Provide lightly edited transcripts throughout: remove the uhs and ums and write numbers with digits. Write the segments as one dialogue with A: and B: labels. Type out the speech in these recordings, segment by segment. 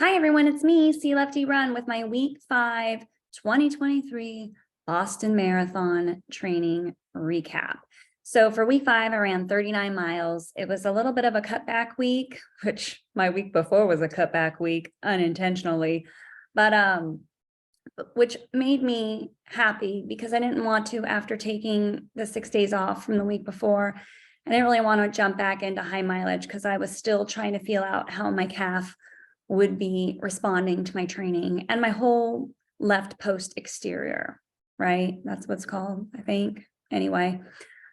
A: Hi, everyone. It's me, C Lefty Run, with my week 5, 2023 Boston Marathon training recap. So for week 5, I ran 39 miles. It was a little bit of a cutback week, which my week before was a cutback week unintentionally, but which made me happy because I didn't want to, after taking the 6 days off from the week before, I didn't really want to jump back into high mileage because I was still trying to feel out how my calf would be responding to my training and my whole left post exterior, right? That's what's called, I think. Anyway,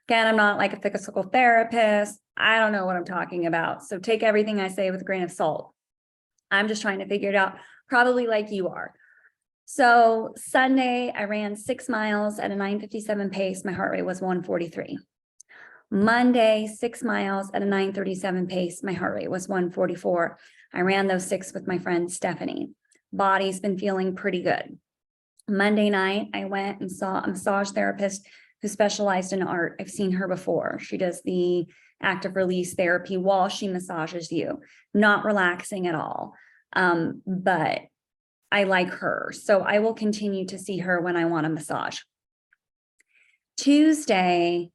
A: again, I'm not like a physical therapist. I don't know what I'm talking about. So take everything I say with a grain of salt. I'm just trying to figure it out, probably like you are. So Sunday, I ran 6 miles at a 9:57 pace. My heart rate was 143. Monday, 6 miles at a 9:37 pace. My heart rate was 144. I ran those 6 with my friend Stephanie. Body's been feeling pretty good. Monday night, I went and saw a massage therapist who specialized in art. I've seen her before. She does the active release therapy while she massages you. Not relaxing at all, but I like her. So I will continue to see her when I want a massage. Tuesday,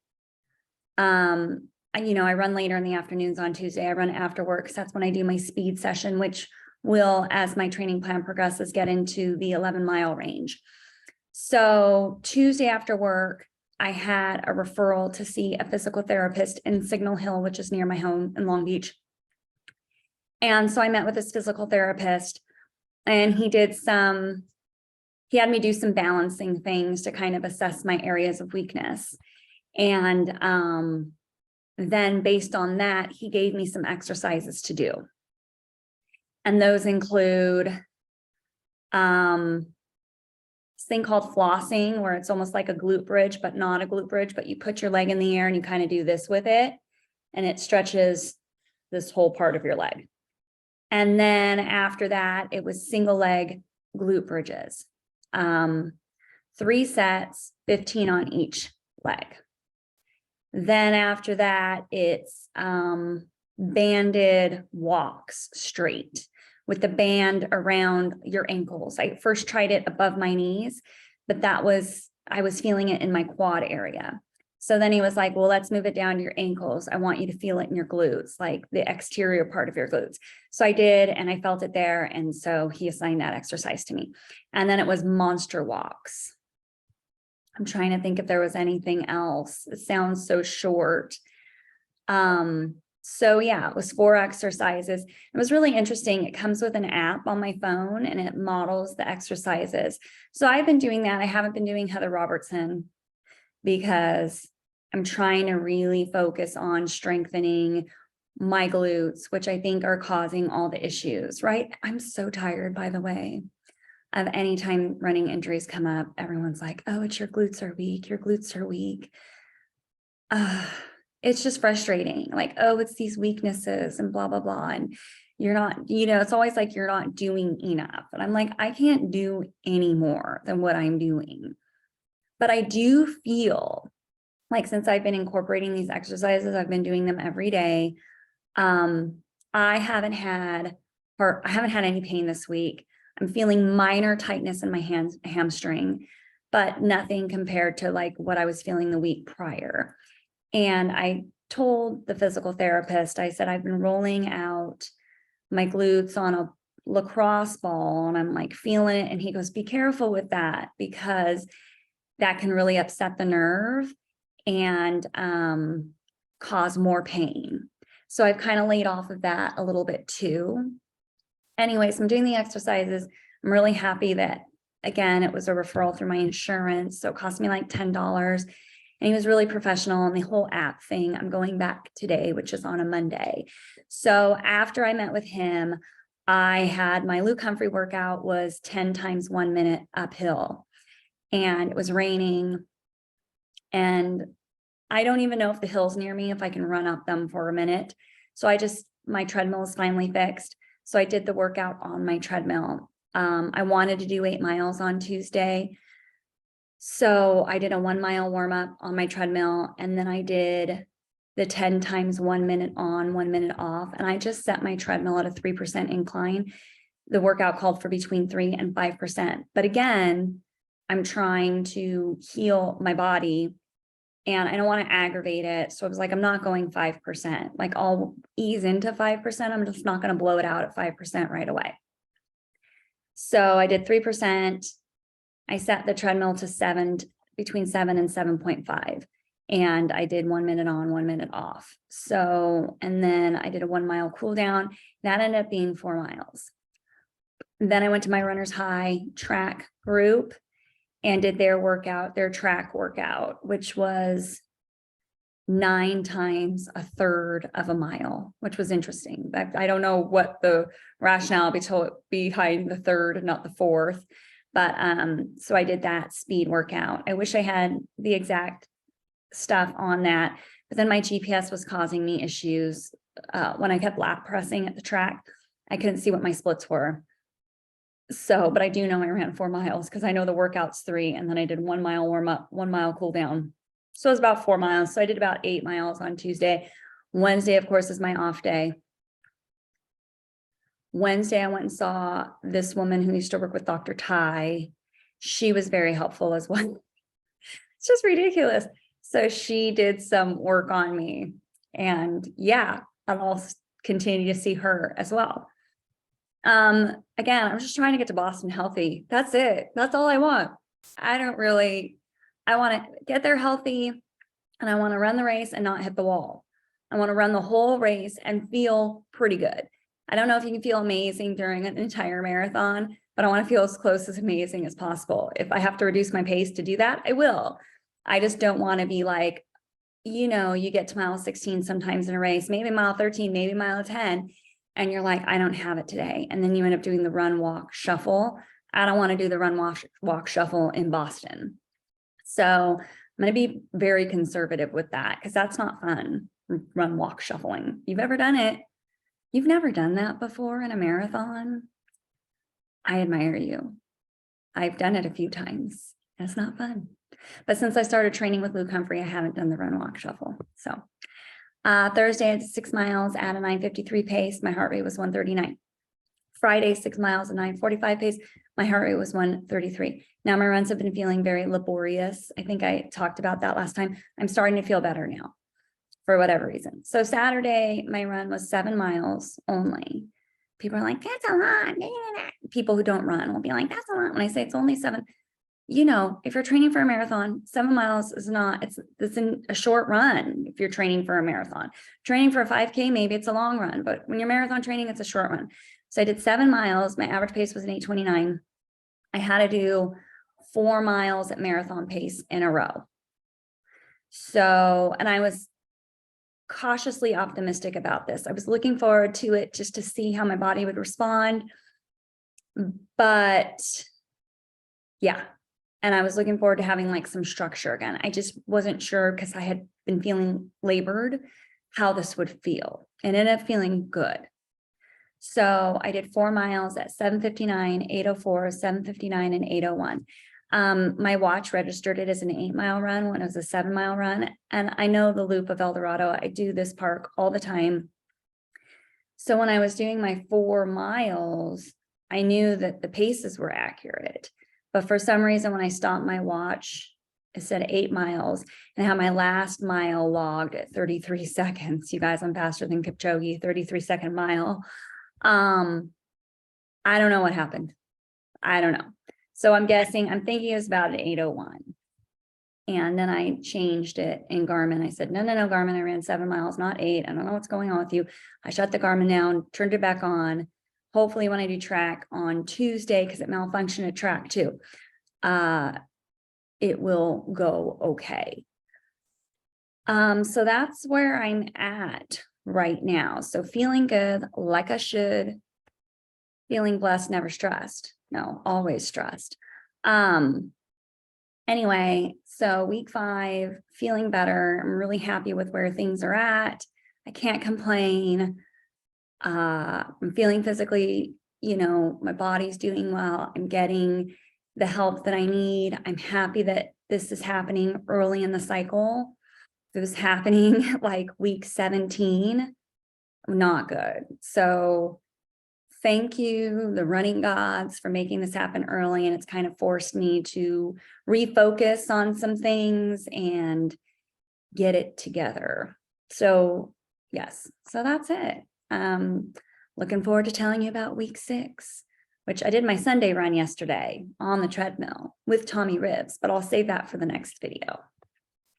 A: I run later in the afternoons on Tuesday. I run after work. So that's when I do my speed session, which will, as my training plan progresses, get into the 11-mile range. So Tuesday after work, I had a referral to see a physical therapist in Signal Hill, which is near my home in Long Beach. And so I met with this physical therapist, and he had me do some balancing things to kind of assess my areas of weakness. And then based on that, he gave me some exercises to do. And those include this thing called flossing, where it's almost like a glute bridge, but not a glute bridge, but you put your leg in the air and you kind of do this with it, and it stretches this whole part of your leg. And then after that, it was single leg glute bridges. 3 sets, 15 on each leg. Then after that, it's banded walks straight with the band around your ankles. I first tried it above my knees, but I was feeling it in my quad area. So then he was like, well, let's move it down to your ankles. I want you to feel it in your glutes, like the exterior part of your glutes. So I did, and I felt it there. And so he assigned that exercise to me. And then it was monster walks. I'm trying to think if there was anything else. It sounds so short. So yeah, it was 4 exercises. It was really interesting. It comes with an app on my phone and it models the exercises. So I've been doing that. I haven't been doing Heather Robertson because I'm trying to really focus on strengthening my glutes, which I think are causing all the issues, right? I'm so tired, by the way. Of any time running injuries come up, everyone's like, oh, it's your glutes are weak. Your glutes are weak. It's just frustrating. Like, oh, it's these weaknesses and blah, blah, blah. And you're not, it's always like you're not doing enough. And I'm like, I can't do any more than what I'm doing. But I do feel like since I've been incorporating these exercises, I've been doing them every day. I haven't had any pain this week. I'm feeling minor tightness in my hamstring, but nothing compared to like what I was feeling the week prior. And I told the physical therapist, I said, I've been rolling out my glutes on a lacrosse ball and I'm like feeling it. And he goes, be careful with that because that can really upset the nerve and cause more pain. So I've kind of laid off of that a little bit too. Anyways, I'm doing the exercises. I'm really happy that, again, it was a referral through my insurance. So it cost me like $10. And he was really professional on the whole app thing. I'm going back today, which is on a Monday. So after I met with him, I had my Luke Humphrey workout was 10 times 1 minute uphill. And it was raining. And I don't even know if the hill's near me, if I can run up them for a minute. So my treadmill is finally fixed. So I did the workout on my treadmill. I wanted to do 8 miles on Tuesday. So I did a 1 mile warm up on my treadmill. And then I did the 10 times 1 minute on, 1 minute off. And I just set my treadmill at a 3% incline. the workout called for between 3 and 5%. But again, I'm trying to heal my body and I don't want to aggravate it. So I was like, I'm not going 5%. Like I'll ease into 5%. I'm just not going to blow it out at 5% right away. So I did 3%. I set the treadmill to between 7 and 7.5. And I did 1 minute on, 1 minute off. So, and then I did a 1 mile cool down. That ended up being 4 miles. Then I went to my runner's high track group and did their workout, their track workout, which was 9 times a third of a mile, which was interesting. I don't know what the rationale behind the third and not the fourth, but so I did that speed workout. I wish I had the exact stuff on that, but then my GPS was causing me issues when I kept lap pressing at the track. I couldn't see what my splits were. So, but I do know I ran 4 miles because I know the workout's 3, and then I did 1 mile warm up, 1 mile cool down. So it was about 4 miles. So I did about 8 miles on Tuesday. Wednesday, of course, is my off day. Wednesday, I went and saw this woman who used to work with Dr. Ty. She was very helpful as well. It's just ridiculous. So she did some work on me, and yeah, I'll continue to see her as well. Again, I'm just trying to get to Boston healthy. That's it. That's all I want. I want to get there healthy, and I want to run the race and not hit the wall. I want to run the whole race and feel pretty good. I don't know if you can feel amazing during an entire marathon, but I want to feel as close as amazing as possible. If I have to reduce my pace to do that, I will. I just don't want to be like, you get to mile 16 sometimes in a race, maybe mile 13, maybe mile 10. And you're like, I don't have it today. And then you end up doing the run, walk, shuffle. I don't want to do the run, walk, shuffle in Boston. So I'm going to be very conservative with that because that's not fun. Run, walk, shuffling. You've ever done it? You've never done that before in a marathon? I admire you. I've done it a few times. It's not fun. But since I started training with Luke Humphrey, I haven't done the run, walk, shuffle. So Thursday, I did 6 miles at a 9:53 pace. My heart rate was 139. Friday, 6 miles at 9:45 pace. My heart rate was 133. Now my runs have been feeling very laborious. I think I talked about that last time. I'm starting to feel better now for whatever reason. So Saturday, my run was 7 miles only. People are like, that's a lot. People who don't run will be like, that's a lot. When I say it's only 7, if you're training for a marathon, 7 miles is not, it's a short run. If you're training for a marathon, training for a 5K, maybe it's a long run, but when you're marathon training, it's a short run. So I did 7 miles. My average pace was an 8:29. I had to do 4 miles at marathon pace in a row. So, and I was cautiously optimistic about this. I was looking forward to it just to see how my body would respond. But yeah. And I was looking forward to having like some structure again. I just wasn't sure because I had been feeling labored how this would feel, and it ended up feeling good. So I did 4 miles at 7:59, 8:04, 7:59, and 8:01. My watch registered it as an 8-mile run when it was a 7-mile run. And I know the loop of El Dorado. I do this park all the time. So when I was doing my 4 miles, I knew that the paces were accurate. But for some reason, when I stopped my watch, it said 8 miles, and I had my last mile logged at 33 seconds. You guys, I'm faster than Kipchoge, 33-second mile. I don't know what happened. I don't know. So I'm thinking it was about an 8:01. And then I changed it in Garmin. I said, no, Garmin, I ran 7 miles, not 8. I don't know what's going on with you. I shut the Garmin down, turned it back on. Hopefully when I do track on Tuesday, because it malfunctioned at track too, it will go okay. So that's where I'm at right now. So feeling good, like I should, feeling blessed, never stressed. No, always stressed. Anyway, so week 5, feeling better. I'm really happy with where things are at. I can't complain. I'm feeling physically, my body's doing well. I'm getting the help that I need. I'm happy that this is happening early in the cycle. If it was happening like week 17, not good. So thank you, the running gods, for making this happen early. And it's kind of forced me to refocus on some things and get it together. So yes, so that's it. Looking forward to telling you about week 6, which I did my Sunday run yesterday on the treadmill with Tommy Ribs, but I'll save that for the next video.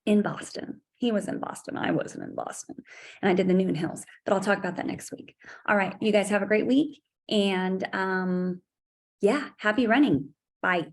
A: In Boston. He was in Boston. I wasn't in Boston. And I did the Noon Hills, but I'll talk about that next week. All right. You guys have a great week. And yeah, happy running. Bye.